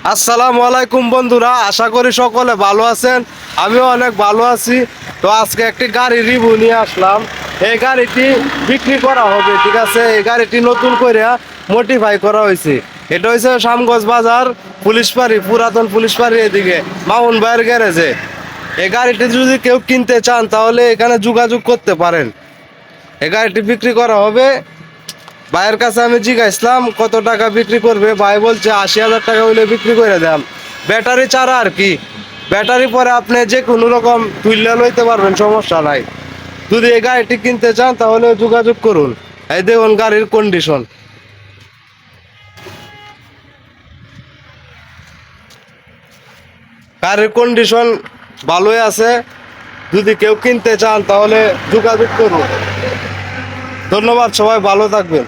আসসালামু আলাইকুম বন্ধুরা, আশা করি সকলে ভালো আছেন। আমিও অনেক ভালো আছি। তো আজকে একটি গাড়ি রিভিউ নিয়ে আসলাম। এই গাড়িটি বিক্রি করা হবে, ঠিক আছে। এই গাড়িটি নতুন করে মডিফাই করা হয়েছে। এটা হয়েছে শামগঞ্জ বাজার পুলিশ পাড়ি, পুরাতন পুলিশ পাড়ি, এদিকে মামুন ভাইয়ের গ্যারেজে। এই গাড়িটি যদি কেউ কিনতে চান তাহলে এখানে যোগাযোগ করতে পারেন। এই গাড়িটি বিক্রি করা হবে। ভাইয়ের কাছে আমি জিজ্ঞাসলাম কত টাকা বিক্রি করবে। ভাই বলছে 80,000 টাকা হইলে বিক্রি করে দাম। ব্যাটারি ছাড়া আর কি। ব্যাটারি পরে আপনি যে কোনো রকম তুললে লইতে পারবেন, সমস্যা নাই। যদি এই গাড়িটি কিনতে চান তাহলে যোগাযোগ করুন। এই দেখুন গাড়ির কন্ডিশন। গাড়ির কন্ডিশন ভালোই আছে। যদি কেউ কিনতে চান তাহলে যোগাযোগ করুন। ধন্যবাদ, সবাই ভালো থাকবেন।